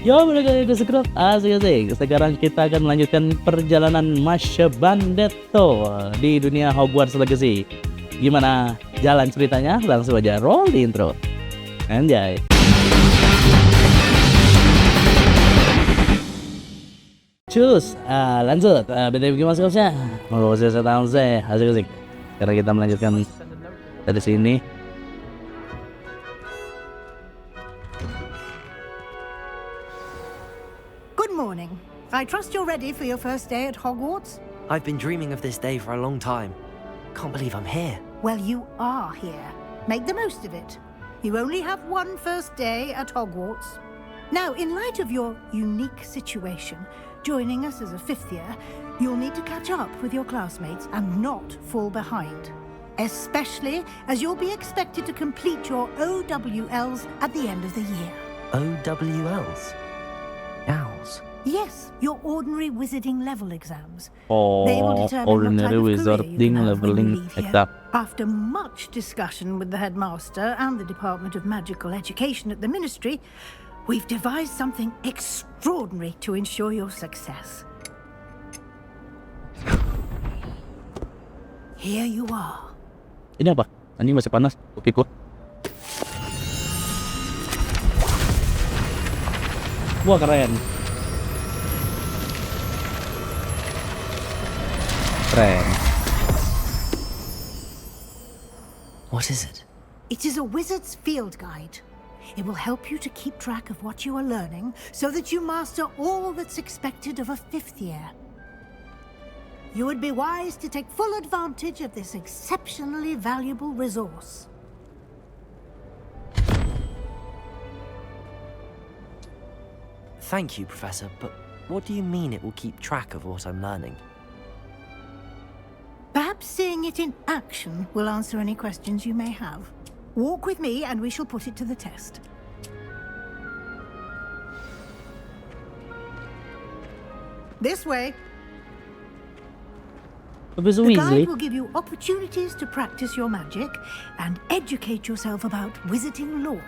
Yo, balik lagi di ASEGRAP. Asik. Sekarang kita akan melanjutkan perjalanan mashle di dunia Hogwarts Legacy. Gimana jalan ceritanya? Langsung aja roll di intro. Anjay. Cus, lanjut. BTW gimana skillsnya? Mau saya tahu saya. Asik. Sekarang kita melanjutkan dari sini. Good morning. I trust you're ready for your first day at Hogwarts? I've been dreaming of this day for a long time. Can't believe I'm here. Well, you are here. Make the most of it. You only have one first day at Hogwarts. Now, in light of your unique situation, joining us as a fifth year, you'll need to catch up with your classmates and not fall behind. Especially as you'll be expected to complete your OWLs at the end of the year. OWLs? Owls? Yes, your ordinary wizarding level exams. Oh, They will determine what ordinary type of career you wizarding can have when you leveling leave here. exam. After much discussion with the headmaster and the Department of Magical Education at the Ministry, we've devised something extraordinary to ensure your success. Here you are. Ini apa? Ini masih panas kupiku. Wah, keren. Keren. What is it? It is a wizard's field guide. It will help you to keep track of what you are learning so that you master all that's expected of a fifth year. You would be wise to take full advantage of this exceptionally valuable resource. Thank you, Professor, but what do you mean it will keep track of what I'm learning? Perhaps seeing it in action will answer any questions you may have. Walk with me and we shall put it to the test. This way. Professor The Weasley. guide will give you opportunities to practice your magic and educate yourself about wizarding lore.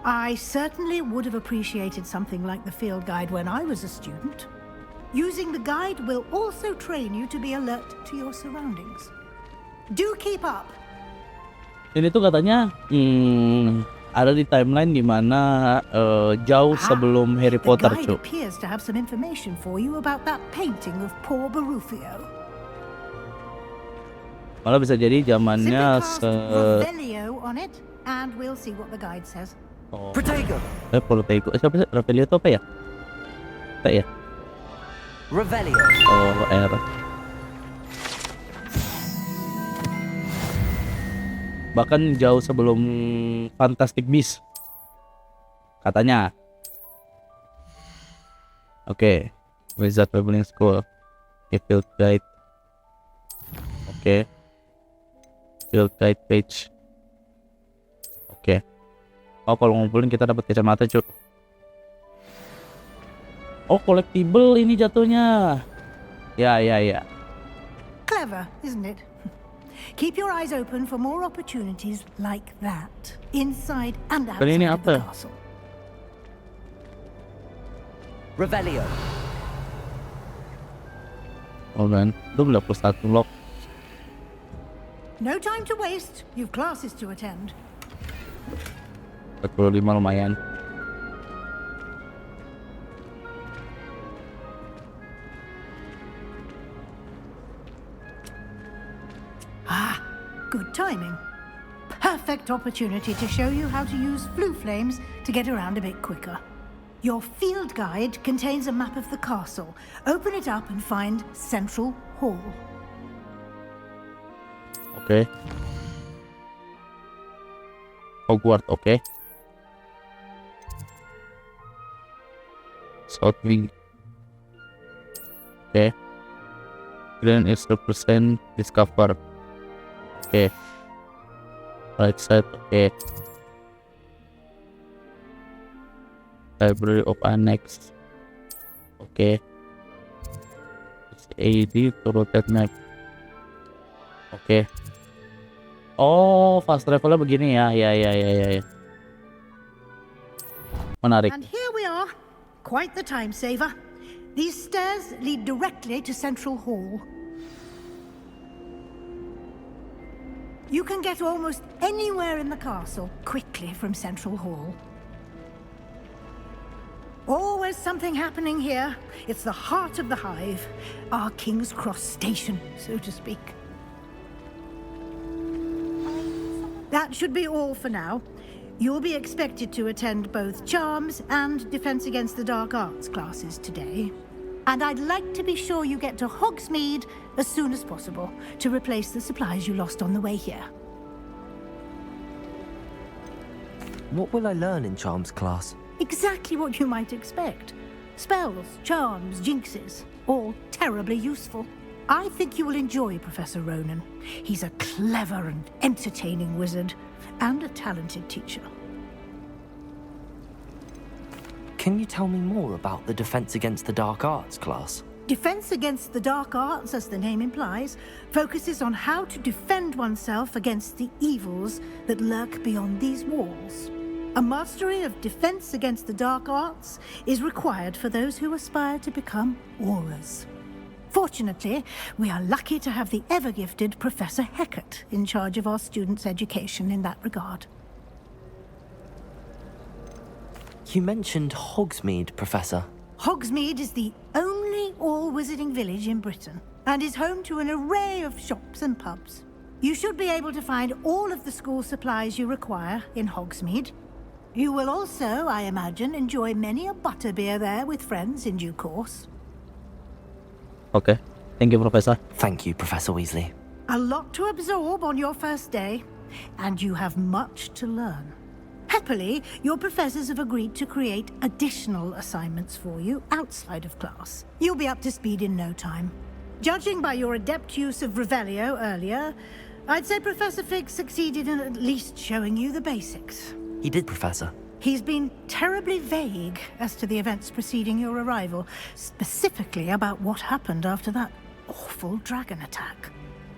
I certainly would have appreciated something like the field guide when I was a student. Using the guide will also train you to be alert to your surroundings. Do keep up. Ini tuh katanya ada di timeline di mana jauh sebelum Harry Potter, The guide Cuk. appears to have some information for you about that painting of poor Barufio. Malah bisa jadi Simply zamannya cast Revelio on it, and we'll see what the guide says. Protego! Protego. Siapa sih? Revelio itu apa ya? Tak ya? Revelio! Oh, R. Bahkan jauh sebelum Fantastic Beasts katanya. Oke. Wizard Traveling School. Field Guide. Oke. Field Guide page. Oke. Oh, kalau ngumpulin kita dapat kacamata, Cuk. Oh, collectible ini jatuhnya. Ya. Clever, isn't it? Keep your eyes open for more opportunities like that, inside and outside ini of the apa? castle. Revelio! Oh kan, itu 21 lock. No time to waste. You've classes to attend. 45 lumayan. Good timing. Perfect opportunity to show you how to use flue flames to get around a bit quicker. Your field guide contains a map of the castle. Open it up and find Central Hall. Oke. Hogwarts, oke. South Wing. Oke. Grand is represent discover. Oke. Right side, oke. Library of Annex. Oke. AD to rotate map. Oke. Oh, fast travelnya begini ya. Ya. Menarik. And here we are. Quite the time saver. These stairs lead directly to Central Hall. You can get almost anywhere in the castle quickly from Central Hall. Always something happening here. It's the heart of the hive, our King's Cross station, so to speak. That should be all for now. You'll be expected to attend both Charms and Defense Against the Dark Arts classes today. And I'd like to be sure you get to Hogsmeade as soon as possible to replace the supplies you lost on the way here. What will I learn in Charms class? Exactly what you might expect. Spells, charms, jinxes, all terribly useful. I think you will enjoy Professor Ronan. He's a clever and entertaining wizard, and a talented teacher. Can you tell me more about the Defense Against the Dark Arts class? Defense Against the Dark Arts, as the name implies, focuses on how to defend oneself against the evils that lurk beyond these walls. A mastery of Defense Against the Dark Arts is required for those who aspire to become auras. Fortunately, we are lucky to have the ever-gifted Professor Hecat in charge of our students' education in that regard. You mentioned Hogsmeade, Professor. Hogsmeade is the only all-wizarding village in Britain and is home to an array of shops and pubs. You should be able to find all of the school supplies you require in Hogsmeade. You will also, I imagine, enjoy many a butterbeer there with friends in due course. Okay. Thank you, Professor. Thank you, Professor Weasley. A lot to absorb on your first day, and you have much to learn. Happily, your professors have agreed to create additional assignments for you outside of class. You'll be up to speed in no time. Judging by your adept use of Revelio earlier, I'd say Professor Fig succeeded in at least showing you the basics. He did, Professor. He's been terribly vague as to the events preceding your arrival, specifically about what happened after that awful dragon attack.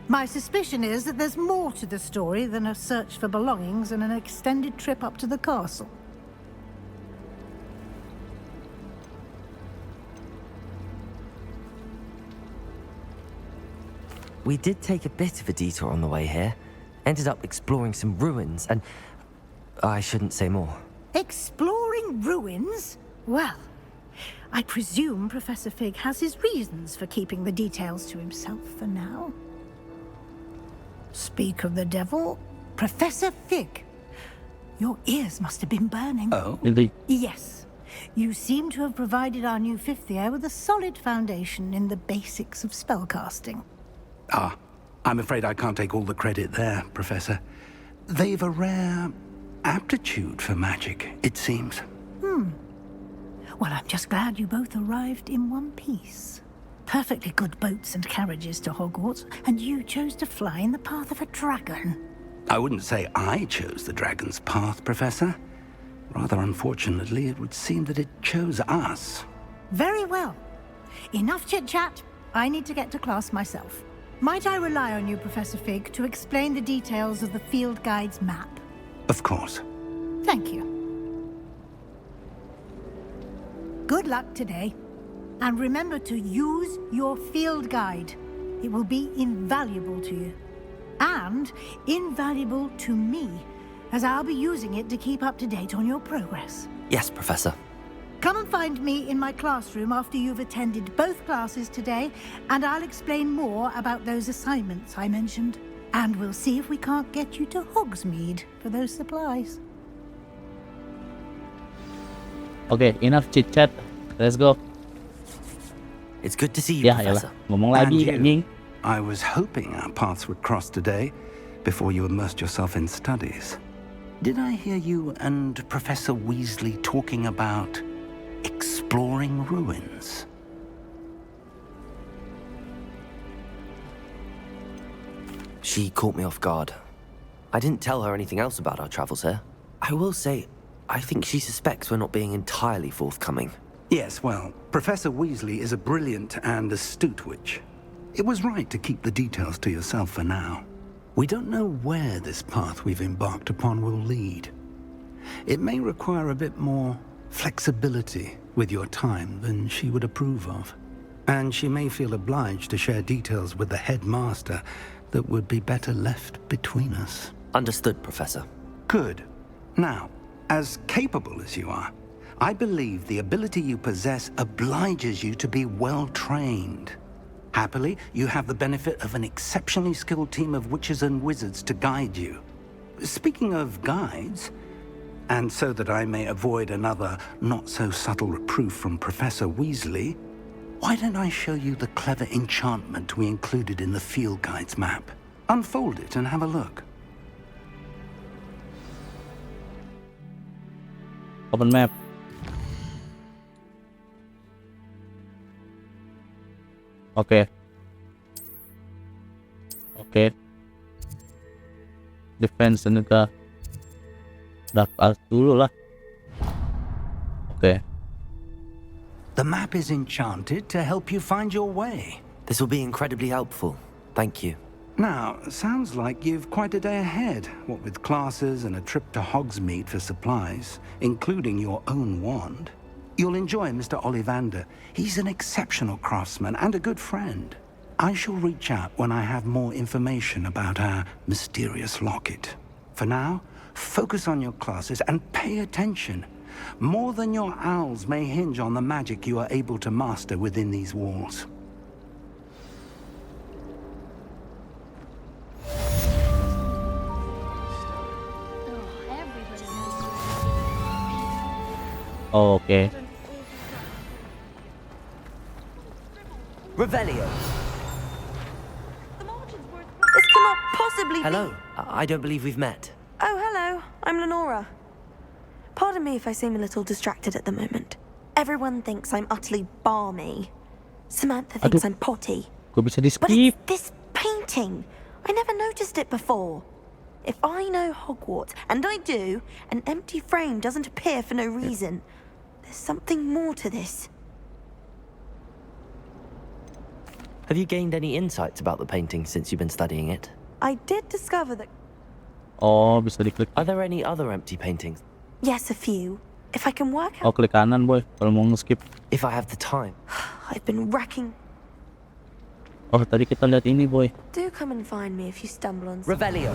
My suspicion is that there's more to the story than a search for belongings and an extended trip up to the castle. We did take a bit of a detour on the way here. Ended up exploring some ruins and... I shouldn't say more. Exploring ruins? Well, I presume Professor Fig has his reasons for keeping the details to himself for now. Speak of the devil, Professor Fig. Your ears must have been burning. Oh? Really? Yes. You seem to have provided our new fifth year with a solid foundation in the basics of spellcasting. I'm afraid I can't take all the credit there, Professor. They've a rare aptitude for magic, it seems. Well, I'm just glad you both arrived in one piece. Perfectly good boats and carriages to Hogwarts, and you chose to fly in the path of a dragon. I wouldn't say I chose the dragon's path, Professor. Rather unfortunately, it would seem that it chose us. Very well. Enough chit-chat. I need to get to class myself. Might I rely on you, Professor Fig, to explain the details of the field guide's map? Of course. Thank you. Good luck today. And remember to use your field guide. It will be invaluable to you. And invaluable to me, as I'll be using it to keep up to date on your progress. Yes, Professor. Come and find me in my classroom after you've attended both classes today, and I'll explain more about those assignments I mentioned. And we'll see if we can't get you to Hogsmeade for those supplies. Okay, enough chit chat. Let's go. It's good to see you, Ya, Professor. yalah. Ngomong And lagi, you. anjing. I was hoping our paths would cross today, before you immersed yourself in studies. Did I hear you and Professor Weasley talking about exploring ruins? She caught me off guard. I didn't tell her anything else about our travels here. I will say, I think she suspects we're not being entirely forthcoming. Yes, well, Professor Weasley is a brilliant and astute witch. It was right to keep the details to yourself for now. We don't know where this path we've embarked upon will lead. It may require a bit more flexibility with your time than she would approve of. And she may feel obliged to share details with the headmaster that would be better left between us. Understood, Professor. Good. Now, as capable as you are, I believe the ability you possess obliges you to be well trained. Happily, you have the benefit of an exceptionally skilled team of witches and wizards to guide you. Speaking of guides, and so that I may avoid another not-so-subtle reproof from Professor Weasley, why don't I show you the clever enchantment we included in the field guide's map? Unfold it and have a look. Open map. Oke. Defense dan juga dark art dulu lah. Oke. The map is enchanted to help you find your way. This will be incredibly helpful. Thank you. Now, sounds like you've quite a day ahead, what with classes and a trip to Hogsmeade for supplies, including your own wand. You'll enjoy Mr. Ollivander. He's an exceptional craftsman and a good friend. I shall reach out when I have more information about our mysterious locket. For now, focus on your classes and pay attention. More than your owls may hinge on the magic you are able to master within these walls. Oke. Revelio. This cannot possibly Hello. be... I don't believe we've met. Oh, hello. I'm Lenora. Pardon me if I seem a little distracted at the moment. Everyone thinks I'm utterly balmy. Samantha thinks I'm potty. Gue bisa di But skip. it's this painting. I never noticed it before. If I know Hogwarts, and I do, an empty frame doesn't appear for no reason. There's something more to this. Have you gained any insights about the painting since you've been studying it? I did discover that... Oh, bisa diklik. Are there any other empty paintings? Yes, a few. If I can work Oh, out... klik kanan boy. Kalau mau nge-skip. If I have the time. I've been racking... Oh, tadi kita lihat ini boy. Do come and find me if you stumble on Revelio.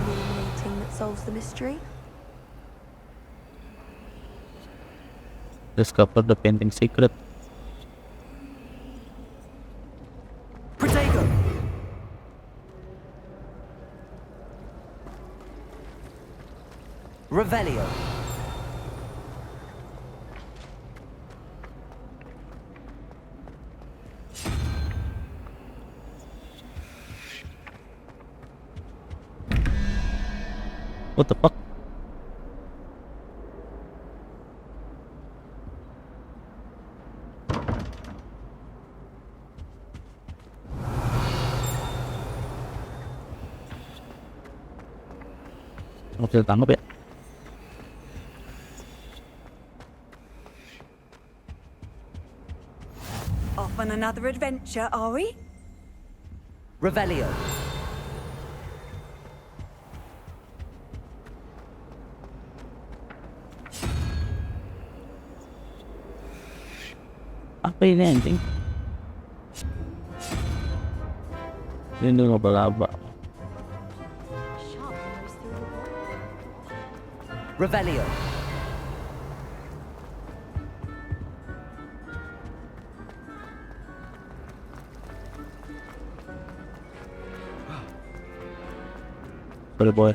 something that solves the mystery. Discover the painting secret. Protego. Revelio. What the fuck? Nggak bisa ditangkap ya? Off on another adventure, are we? Revelio. Apa ini anjing? Ini laba-laba. Revelio. Sorry boy.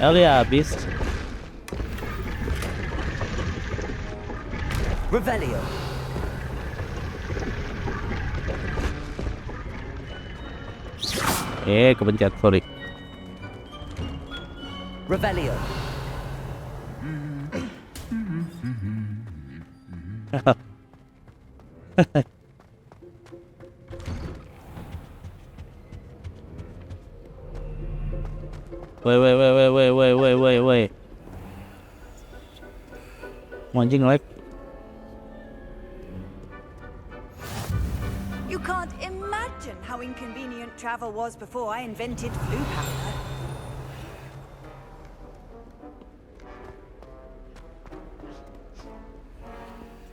Elia habis. Revelio. Kepencet, sorry. Revelio. Wait. Anjing lag. You can't imagine how inconvenient travel was before I invented flu powder.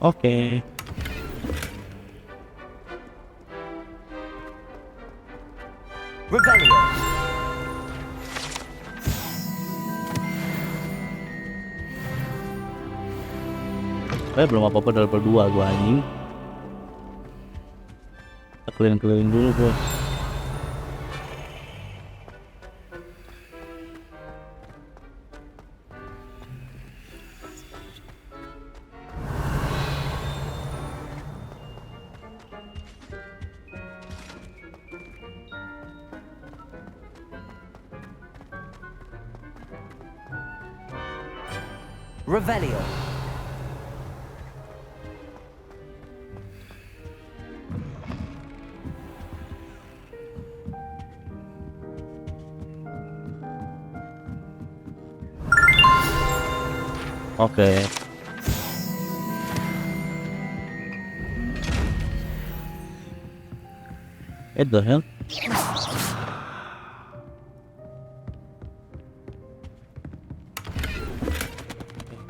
Oke. Revelio. Belum apa-apa dari level 2 gua anjing. Kita keliling-keliling dulu bos. Revelio. Oke. What the hell?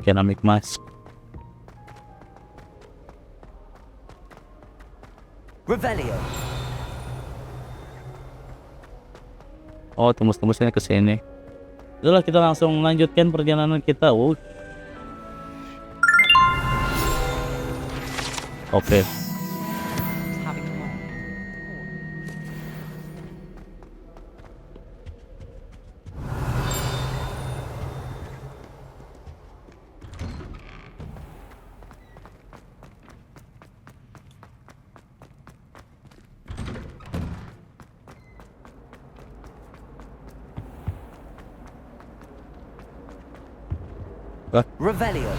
Keramik mask. Revelio. Oh, tembus-tembusnya ke sini. Itulah kita langsung lanjutkan perjalanan kita. Oke. Revelio.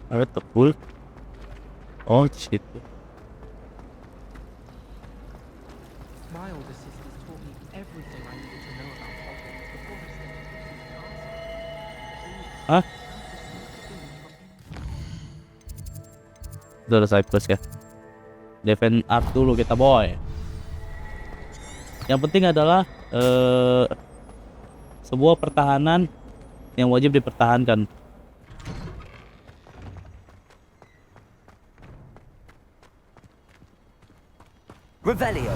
Ada tebul. Oh shit. My older sisters taught me everything I needed to know about Hogwarts before I stepped into the Hah? Itu ada side quest ya. Defend art dulu kita boy. Yang penting adalah sebuah pertahanan yang wajib dipertahankan. Revelio.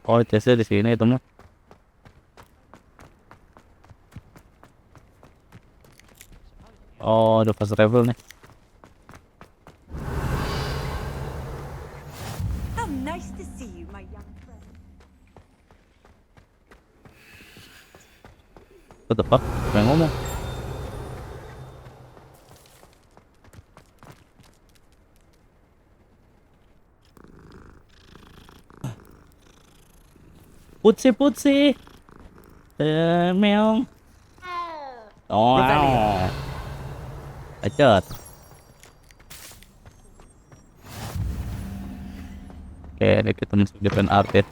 Oh, chestnya di sini itu mah. Oh, ada fast travel nih. How nice to see you, my young friend. What the fuck? Apa yang ngomong? Putsi. Meong. Oh. Acet. Oke, ini kita masuk defend art ya.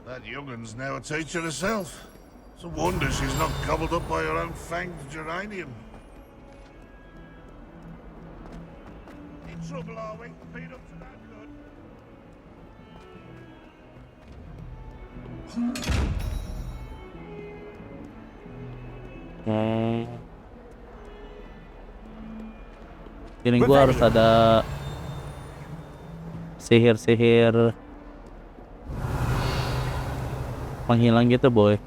That youngun's now a teacher herself. It's a wonder she's not gobbled up by her own fanged geranium. In trouble, are we? Been up to that good? Feeling gua harus ada sihir penghilang gitu boy,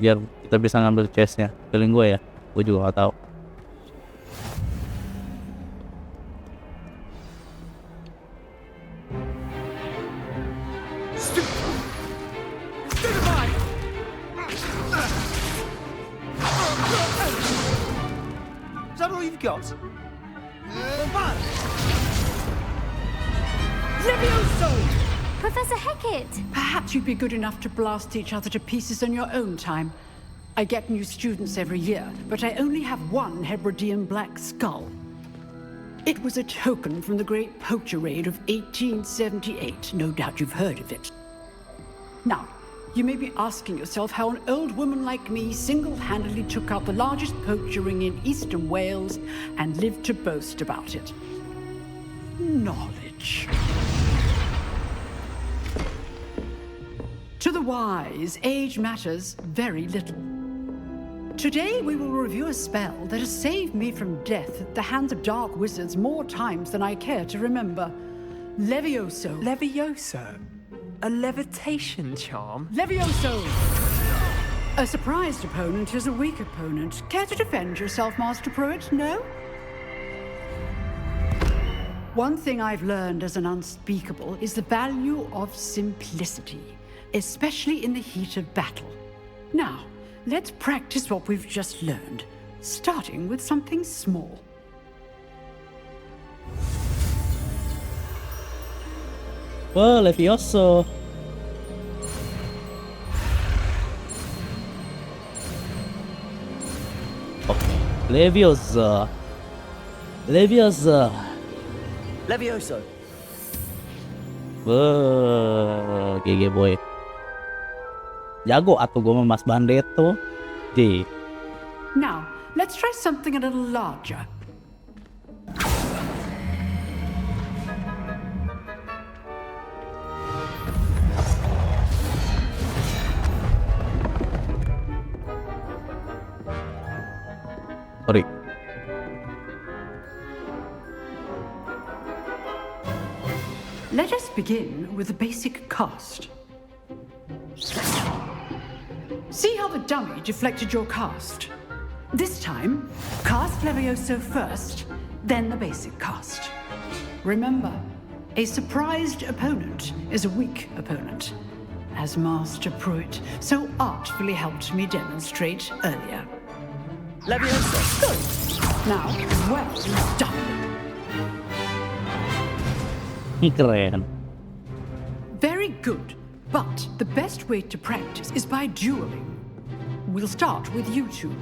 biar kita bisa ngambil chestnya. Feeling gue ya, gue juga gak tahu. Is that all you've got? Professor Hecat! Perhaps you'd be good enough to blast each other to pieces on your own time. I get new students every year, but I only have one Hebridean black skull. It was a token from the Great Poacher Raid of 1878. No doubt you've heard of it. Now, you may be asking yourself how an old woman like me single-handedly took out the largest poacher ring in eastern Wales and lived to boast about it. Knowledge. To the wise, age matters very little. Today we will review a spell that has saved me from death at the hands of dark wizards more times than I care to remember. Levioso. Levioso? A levitation charm? Levioso! A surprised opponent is a weak opponent. Care to defend yourself, Master Pruitt? No? One thing I've learned as an unspeakable is the value of simplicity, especially in the heat of battle. Now, let's practice what we've just learned, starting with something small. Wah, Levioso. Oke, Levioso. Levioso. Levioso. Wah, GG boy. Jago atuh gue Mas Bandetto. J. Now, let's try something a little larger. Sorry. Let us begin with the basic cast. See how the dummy deflected your cast? This time, cast Levioso first, then the basic cast. Remember, a surprised opponent is a weak opponent, as Master Pruitt so artfully helped me demonstrate earlier. Levioso. Good. Now, well done. Keren. Very good. But the best way to practice is by dueling. We'll start with you two.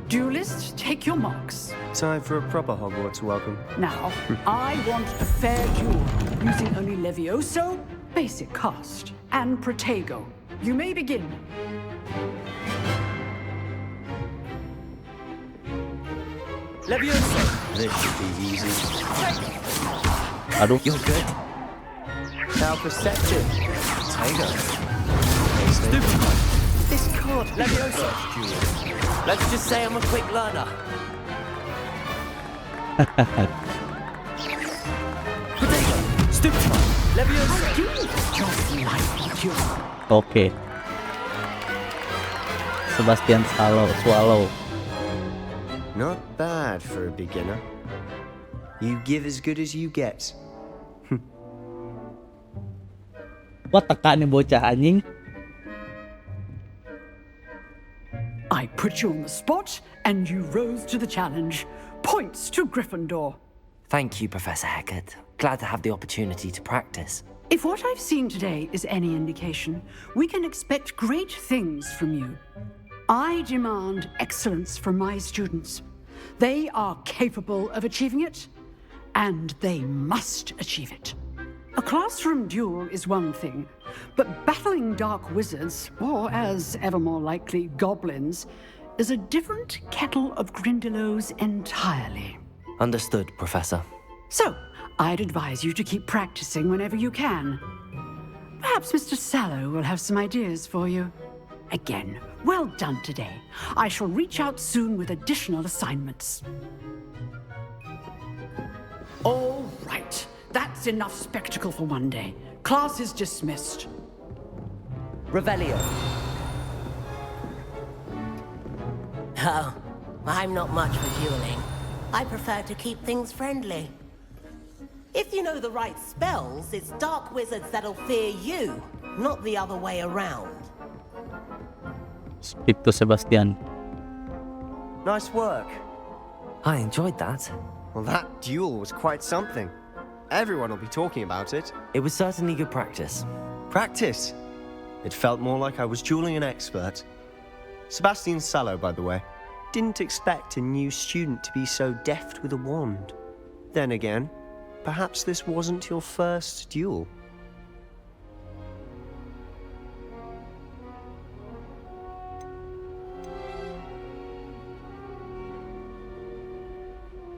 Duelists, take your marks. Time for a proper Hogwarts welcome. Now, I want a fair duel, using only Levioso, basic cast, and Protego. You may begin. Levioso. This should be easy. Aduh. You're good. How perceptive. Protego. Stupid. This can't be Levioso. Let's just say I'm a quick learner. Protego. Stupid. Levioso. Just like you. Oke. Sebastian Swallow. Not bad for a beginner. You give as good as you get. Wah, teka nih bocah anjing. I put you on the spot, and you rose to the challenge. Points to Gryffindor. Thank you, Professor Hecat. Glad to have the opportunity to practice. If what I've seen today is any indication, we can expect great things from you. I demand excellence from my students. They are capable of achieving it, and they must achieve it. A classroom duel is one thing, but battling dark wizards, or as ever more likely, goblins, is a different kettle of Grindylows entirely. Understood, Professor. So, I'd advise you to keep practicing whenever you can. Perhaps Mr. Sallow will have some ideas for you. Again, well done today. I shall reach out soon with additional assignments. All right. That's enough spectacle for one day. Class is dismissed. Revelio. Oh, I'm not much for dueling. I prefer to keep things friendly. If you know the right spells, it's dark wizards that'll fear you, not the other way around. Speak to Sebastian. Nice work. I enjoyed that. Well, that duel was quite something. Everyone will be talking about it. It was certainly good practice. Practice? It felt more like I was dueling an expert. Sebastian Sallow, by the way. Didn't expect a new student to be so deft with a wand. Then again, perhaps this wasn't your first duel.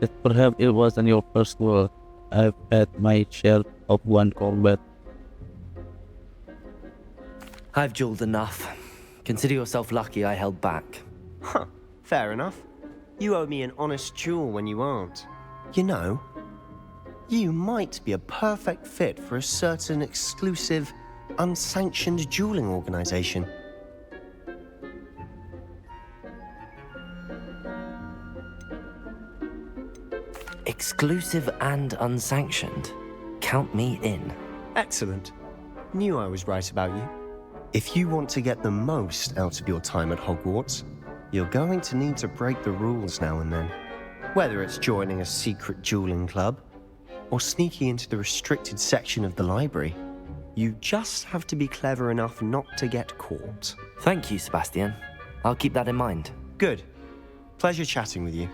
that perhaps it wasn't your first world. I've had my share of one combat. I've jeweled enough. Consider yourself lucky I held back. Huh, fair enough. You owe me an honest jewel when you aren't. You know, you might be a perfect fit for a certain exclusive, unsanctioned dueling organization. Exclusive and unsanctioned. Count me in. Excellent. Knew I was right about you. If you want to get the most out of your time at Hogwarts, you're going to need to break the rules now and then. Whether it's joining a secret dueling club, or sneaking into the restricted section of the library, you just have to be clever enough not to get caught. Thank you, Sebastian. I'll keep that in mind. Good. Pleasure chatting with you.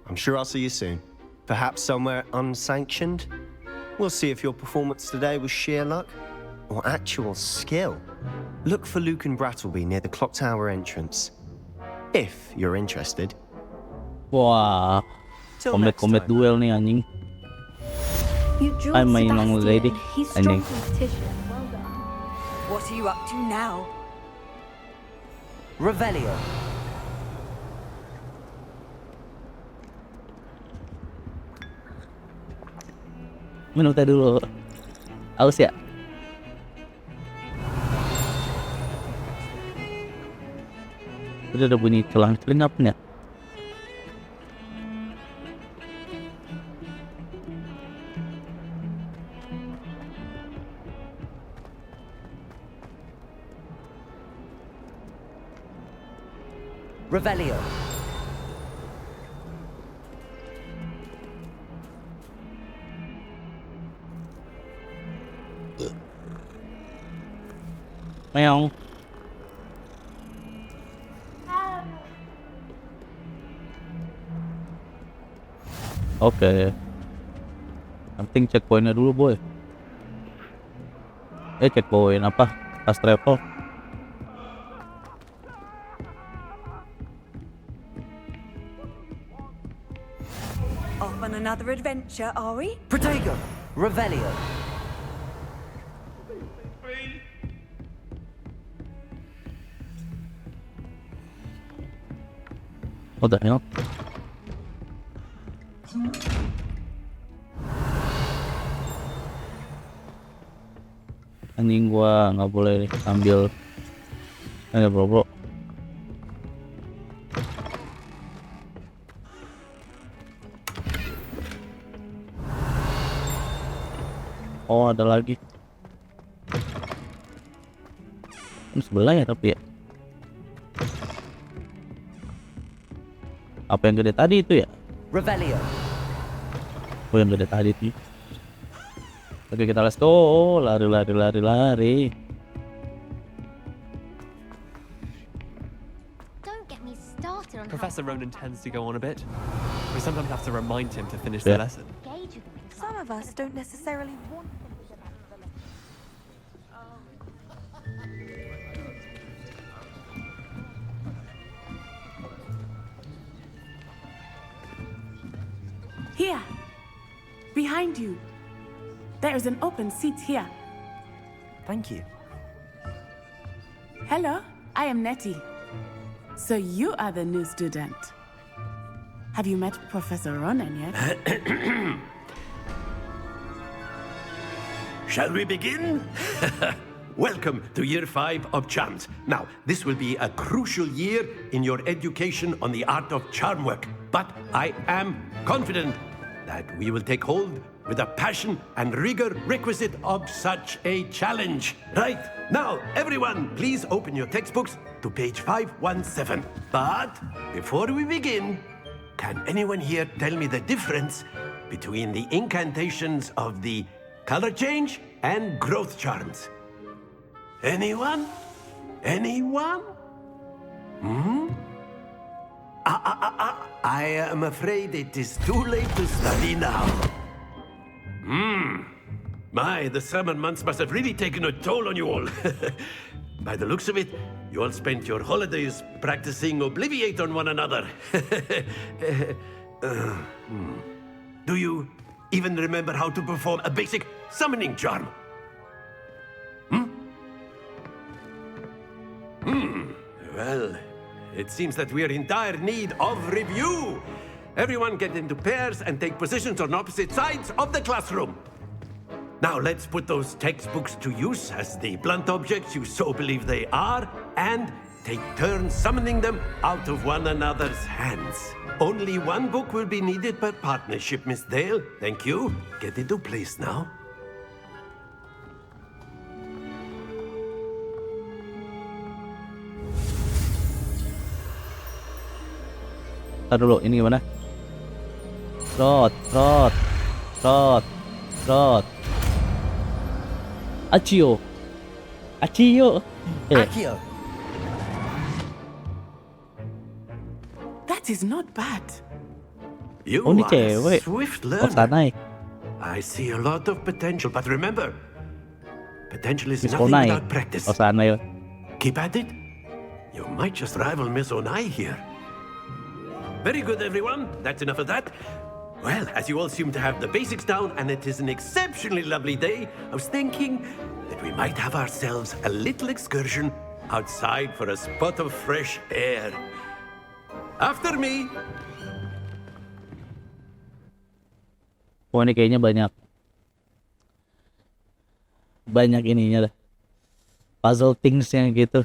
I'm sure I'll see you soon. Perhaps somewhere unsanctioned? We'll see if your performance today was sheer luck or actual skill. Look for Luke and Brattleby near the clock tower entrance. If you're interested. Wah, combat duel nih anjing. Ay main ng lady. Anjing. What are you up to now? Revelio. Minum teh dulu. Aus ya? Udah ada bunyi celang-celing apa nih? Revelio. Meong. Oke. Penting checkpointnya dulu boy. Checkpoint apa? Fast travel. Off on another adventure, are we? Protego. Revelio. What the hell? Anjing gua nggak boleh ambil. Ayo bro. Oh ada lagi. Ini sebelah ya tapi ya. Apa yang gede tadi itu ya? Revelio. Oh yang gede tadi tuh. Oke kita let's go. Lari. Don't get me started on Professor Ronan tends to go on a bit. We sometimes have to remind him to finish the lesson. Some of us don't necessarily want them to get out of the lesson. Here, behind you. There is an open seat here. Thank you. Hello, I am Nettie. So you are the new student. Have you met Professor Ronan yet? Shall we begin? Welcome to Year 5 of Charms. Now, this will be a crucial year in your education on the art of charm work. But I am confident that we will take hold with the passion and rigor requisite of such a challenge. Right, now, everyone, please open your textbooks to page 517. But before we begin, can anyone here tell me the difference between the incantations of the color change and growth charms? Anyone? Anyone? I am afraid it is too late to study now. My, the summer months must have really taken a toll on you all. By the looks of it, you all spent your holidays practicing Obliviate on one another. Do you even remember how to perform a basic summoning charm? Well, it seems that we are in dire need of review. Everyone get into pairs and take positions on opposite sides of the classroom. Now let's put those textbooks to use as the blunt objects you so believe they are, and take turns summoning them out of one another's hands. Only one book will be needed per partnership, Miss Dale. Thank you. Get into place now. Ntar dulu, ini gimana? Trot. Accio. Accio. That is not bad. You Oh, ini are a cewek. swift Oh, learner. Sanai. I see a lot of potential, but remember, potential is Miss nothing Onai. without practice. Oh, Sanai. Keep at it. You might just rival Miss Onai here. Very good, everyone. That's enough of that. Well, as you all seem to have the basics down, and it is an exceptionally lovely day, I was thinking that we might have ourselves a little excursion outside for a spot of fresh air. After me. Oh, ini kayaknya banyak ininya dah. Puzzle things-nya gitu.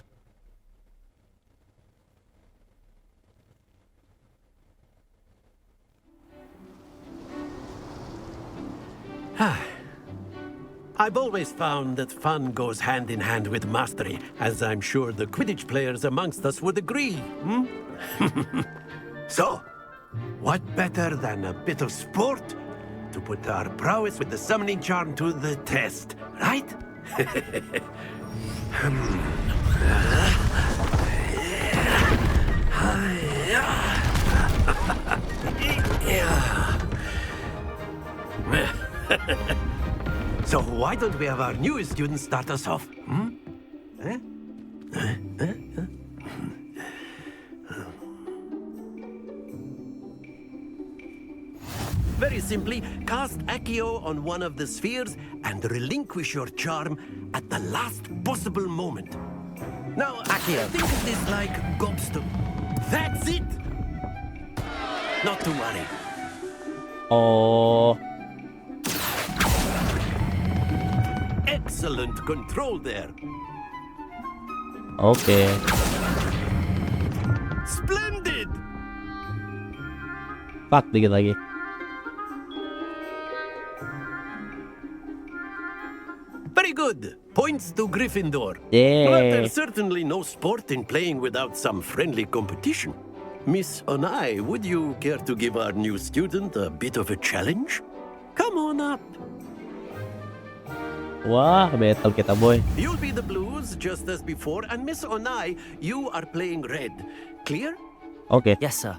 I've always found that fun goes hand in hand with mastery, as I'm sure the Quidditch players amongst us would agree. So, what better than a bit of sport to put our prowess with the summoning charm to the test, right? So why don't we have our newest student start us off? Very simply, cast Accio on one of the spheres and relinquish your charm at the last possible moment. Now, Accio, think of this like gobstone. That's it! Not to worry. Oh. Excellent control there. Okay. Splendid! Fuck, dikit lagi. Very good. Points to Gryffindor. Yeah. But there's certainly no sport in playing without some friendly competition. Miss Onai, would you care to give our new student a bit of a challenge? Come on up. Wah, battle kita, boy. You'll be the blues just as before, and Miss Onai, you are playing red. Clear? Okay. Yes, sir.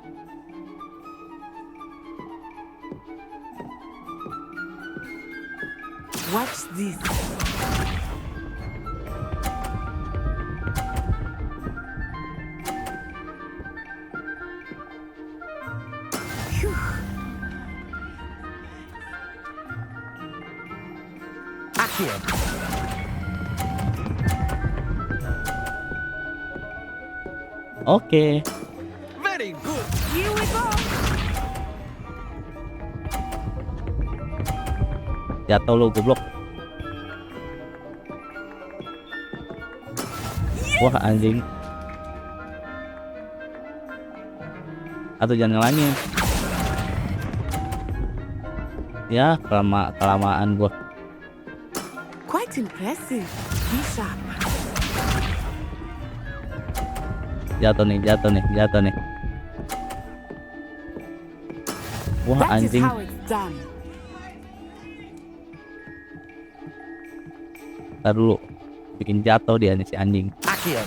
Watch this. Accio. Okay. Very good. Here we go. Jatuh lu, goblok. Wah, anjing. Atau jangan ngelangin. Ya, kelamaan gua. Quite impressive. Be sharp. Jatuh nih. Wah, That is anjing. how it's done. Ntar dulu. Bikin jatuh dia nih si anjing. Accio.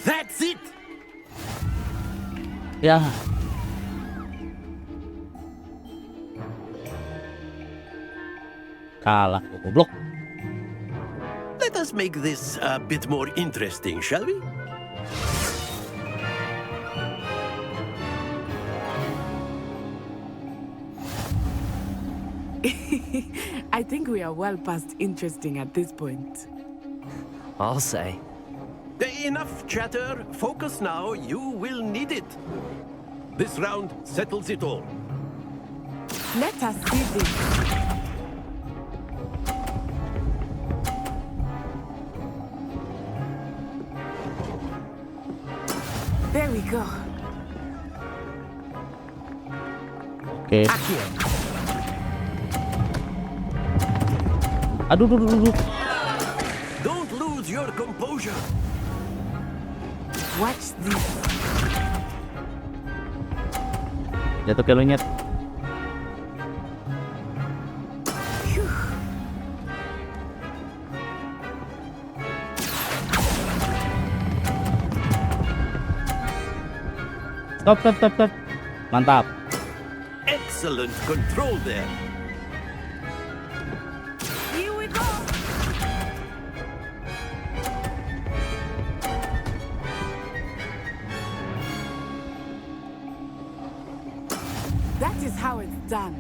That's it. Ya. Kalah gua, goblok. Let us make this a bit more interesting, shall we? I think we are well past interesting at this point. I'll say. Enough chatter. Focus now. You will need it. This round settles it all. Let us see this. There we go. Oke. Aduh, aduh. Don't lose your composure. Watch this. Jatuh ke lunyet. Stop. Mantap. Excellent control there. Here we go. That is how it's done.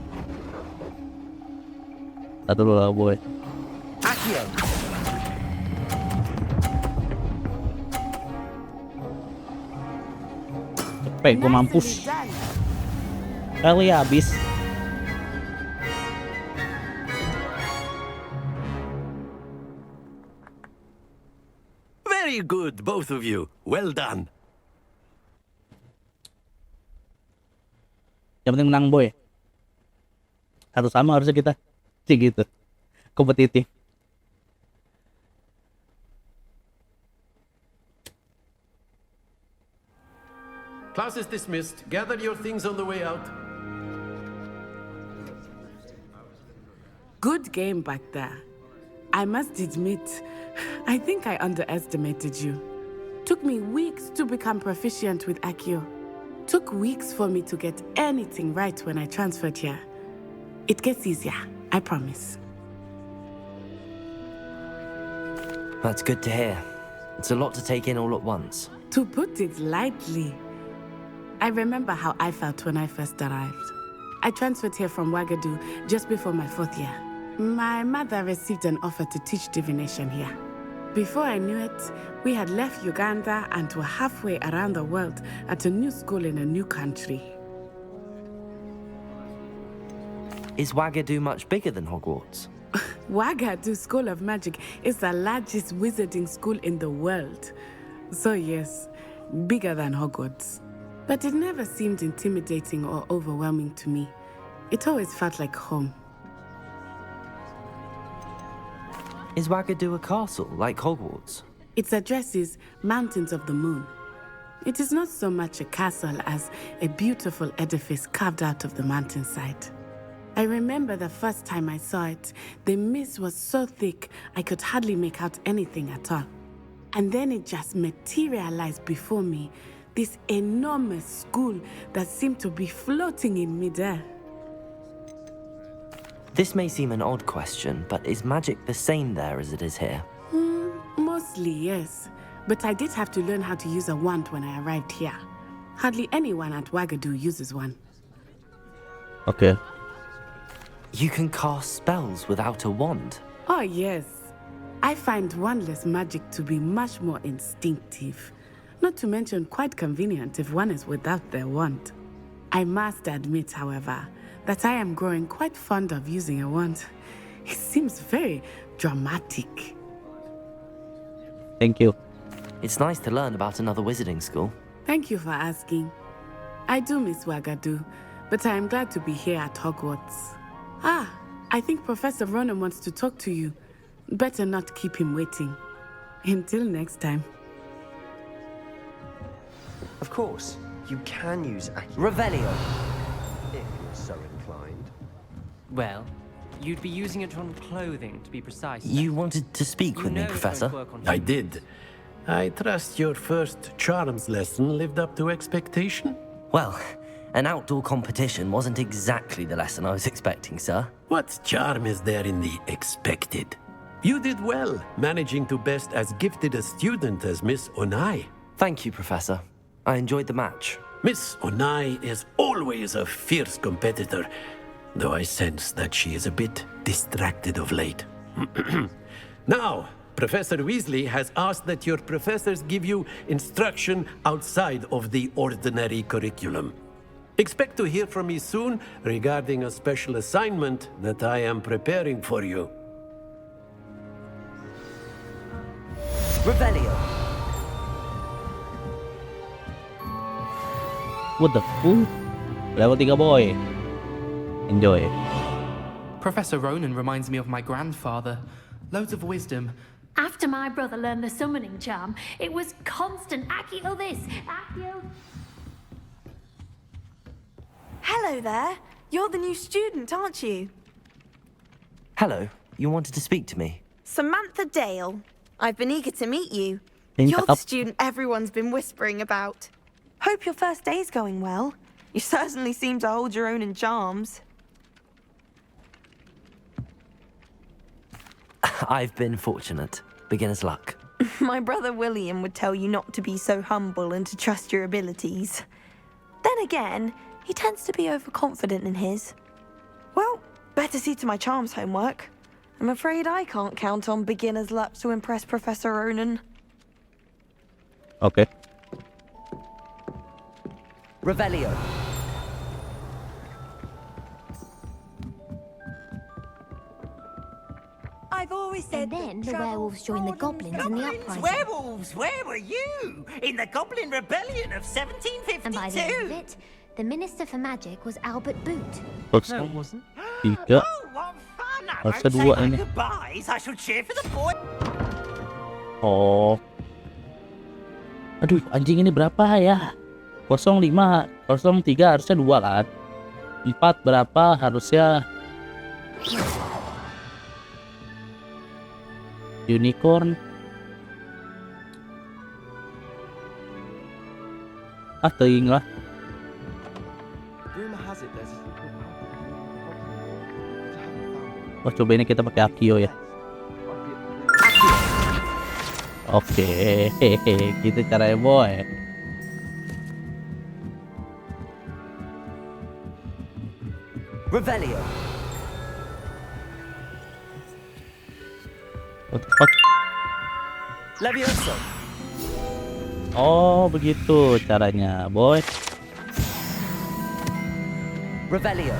Satu dulu lah, boy. Accio. Cepet, gue mampus. Kali habis. Very good, both of you. Well done. Yang penting menang, boy. Satu sama harusnya kita. Sih gitu. Kompetitif. Class is dismissed. Gather your things on the way out. Good game back there. I must admit, I think I underestimated you. Took me weeks to become proficient with Accio. Took weeks for me to get anything right when I transferred here. It gets easier, I promise. That's good to hear. It's a lot to take in all at once. To put it lightly, I remember how I felt when I first arrived. I transferred here from Ouagadougou just before my 4th year. My mother received an offer to teach divination here. Before I knew it, we had left Uganda and were halfway around the world at a new school in a new country. Is Ouagadougou much bigger than Hogwarts? Ouagadougou School of Magic is the largest wizarding school in the world. So yes, bigger than Hogwarts. But it never seemed intimidating or overwhelming to me. It always felt like home. Is Ouagadougou a castle, like Hogwarts? Its address is Mountains of the Moon. It is not so much a castle as a beautiful edifice carved out of the mountainside. I remember the first time I saw it, the mist was so thick I could hardly make out anything at all. And then it just materialized before me, this enormous school that seemed to be floating in midair. This may seem an odd question, but is magic the same there as it is here? Mostly, yes. But I did have to learn how to use a wand when I arrived here. Hardly anyone at Ouagadougou uses one. Okay. You can cast spells without a wand? Oh, yes. I find wandless magic to be much more instinctive. Not to mention quite convenient if one is without their wand. I must admit, however, that I am growing quite fond of using a wand. It seems very dramatic. Thank you. It's nice to learn about another wizarding school. Thank you for asking. I do miss Ouagadougou, but I am glad to be here at Hogwarts. I think Professor Ronan wants to talk to you. Better not keep him waiting. Until next time. Of course, you can use Accio. Revelio. If you're so inclined. Well, you'd be using it on clothing, to be precise. You wanted to speak with me, Professor? I did. I trust your first charms lesson lived up to expectation? Well, an outdoor competition wasn't exactly the lesson I was expecting, sir. What charm is there in the expected? You did well, managing to best as gifted a student as Miss Onai. Thank you, Professor. I enjoyed the match. Miss Onai is always a fierce competitor. though I sense that she is a bit distracted of late. Now, Professor Weasley has asked that your professors give you instruction outside of the ordinary curriculum. Expect to hear from me soon regarding a special assignment that I am preparing for you. Revelio. What the fuck? Level 3 boy. Enjoy. Professor Ronan reminds me of my grandfather. Loads of wisdom. After my brother learned the summoning charm, it was constant Accio this, Accio. Hello there. You're the new student, aren't you? Hello, you wanted to speak to me? Samantha Dale. I've been eager to meet you. Think You're the up. student everyone's been whispering about. Hope your first day's going well. You certainly seem to hold your own in charms. I've been fortunate. Beginner's luck. My brother William would tell you not to be so humble and to trust your abilities. Then again, he tends to be overconfident in his. Well, better see to my charms homework. I'm afraid I can't count on beginner's luck to impress Professor Ronan. Okay. Revelio. I've always said. And then the werewolves joined the goblins in the uprising. Werewolves, where were you? In the Goblin Rebellion of 1752. And by the end of it, the Minister for Magic was Albert Boot. No, it wasn't. 3. Oh, what fun! I Harusnya won't say 2 my ini. goodbyes. I shall cheer for the boy. Oh. Aduh, anjing ini berapa ya? 05, 03 harusnya 2 kan? 4 berapa harusnya? Unicorn. Teuing lah. Oh, coba ini kita pakai Accio ya. Oke, gitu caranya boy. Revelio. What the fuck? Levioso. Oh, begitu caranya, boy. Revelio.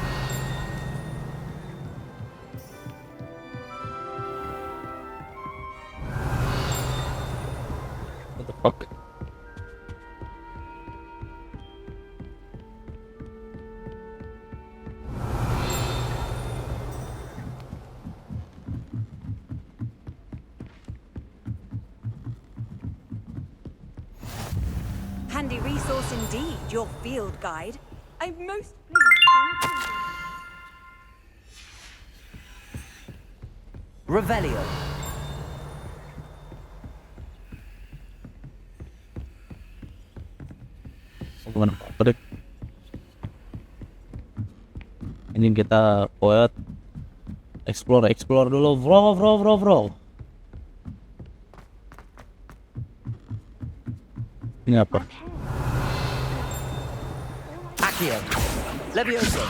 What the fuck? Handy resource indeed, your field guide. I'm most Revelio. Gimana? Dek. Ini kita buat explore dulu, bro. Ini apa? Accio. Levioso.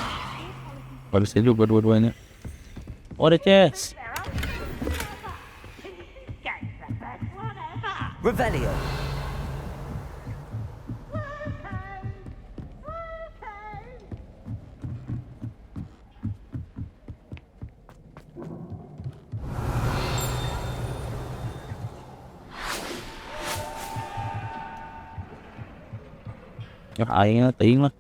Bagus juga dua-duanya. Oh, ada chest. Revelio. Ya, aingnya teuing lah.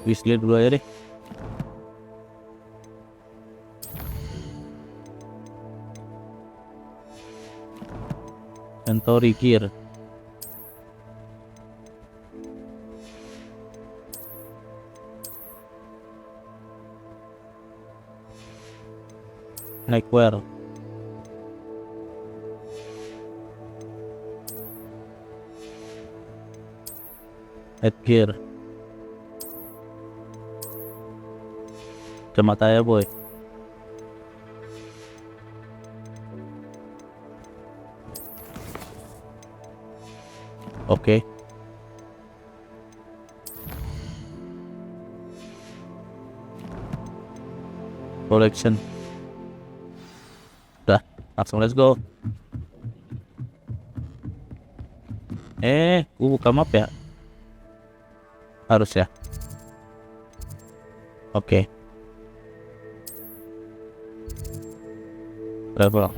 Weasley dulu aja deh. Centauri gear. Nightwear. Headgear. Kacamata ya boy. Oke. Collection. Udah, langsung let's go. Buka map ya? Harus ya? Oke. Travel.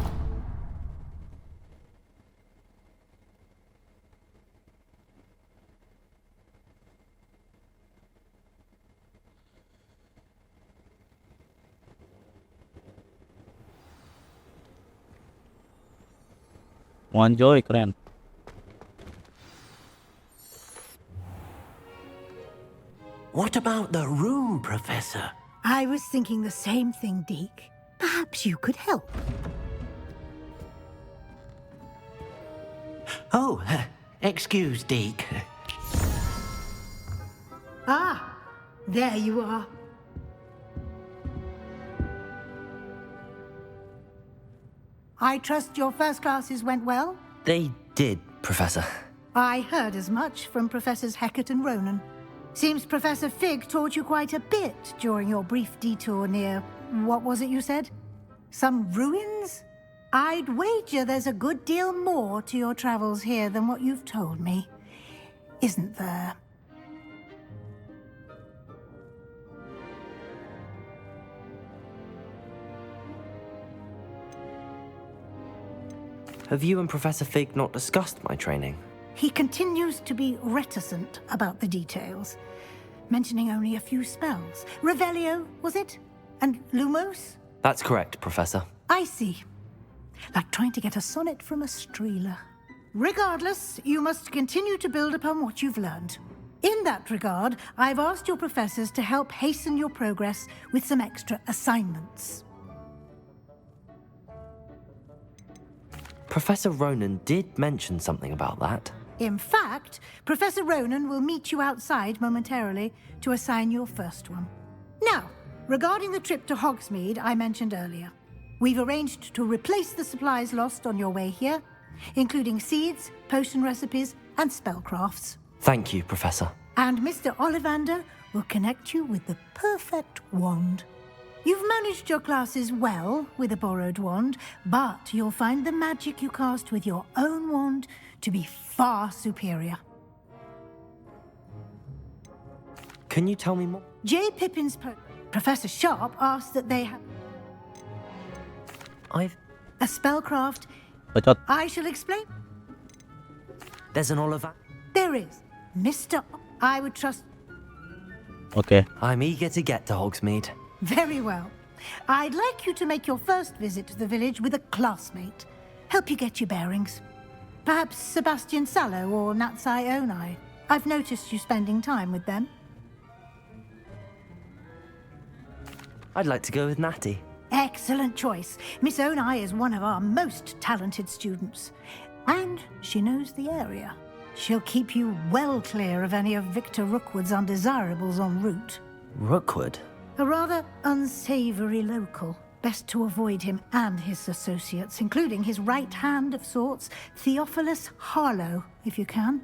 Enjoy, keren. What about the room, Professor? I was thinking the same thing, Deke. Perhaps you could help. Oh, excuse, Deke. Ah, there you are. I trust your first classes went well? They did, Professor. I heard as much from Professors Hecat and Ronan. Seems Professor Fig taught you quite a bit during your brief detour near... what was it you said? Some ruins? I'd wager there's a good deal more to your travels here than what you've told me. Isn't there? Have you and Professor Fig not discussed my training? He continues to be reticent about the details, mentioning only a few spells. Revelio, was it? And Lumos? That's correct, Professor. I see. Like trying to get a sonnet from a streeler. Regardless, you must continue to build upon what you've learned. In that regard, I've asked your professors to help hasten your progress with some extra assignments. Professor Ronan did mention something about that. In fact, Professor Ronan will meet you outside momentarily to assign your first one. Now, regarding the trip to Hogsmeade I mentioned earlier, we've arranged to replace the supplies lost on your way here, including seeds, potion recipes, and spellcrafts. Thank you, Professor. And Mr. Ollivander will connect you with the perfect wand. You've managed your classes well with a borrowed wand, but you'll find the magic you cast with your own wand to be far superior. Can you tell me more? J. Pippin's Professor Sharp asked that they have... A spellcraft. I shall explain. There's an Ollivander? There is. Mr. I would trust... Okay. I'm eager to get to Hogsmeade. Very well. I'd like you to make your first visit to the village with a classmate. Help you get your bearings. Perhaps Sebastian Sallow or Natsai Onai. I've noticed you spending time with them. I'd like to go with Natty. Excellent choice. Miss Onai is one of our most talented students. And she knows the area. She'll keep you well clear of any of Victor Rookwood's undesirables en route. Rookwood? A rather unsavory local. Best to avoid him and his associates, including his right hand of sorts, Theophilus Harlow, if you can.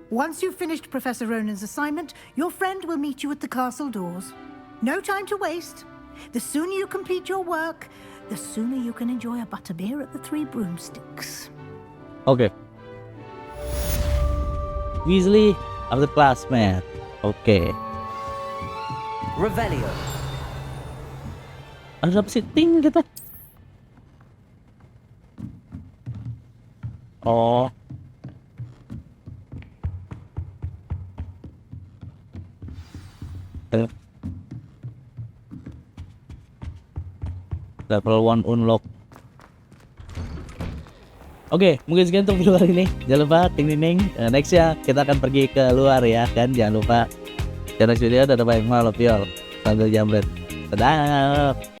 Once you've finished Professor Ronan's assignment, your friend will meet you at the castle doors. No time to waste. The sooner you complete your work, the sooner you can enjoy a butterbeer at the Three Broomsticks. Okay. Weasley of the classmate. Okay. Revelio. Ada apa sih? Ting gitu. Oh. Level 1 unlock. Oke, mungkin sekian untuk video kali ini. Jangan lupa ting ting ting. Next ya kita akan pergi ke luar ya kan. Jangan lupa. Channel video ada banyak malu piol sambil jambret. Dadah.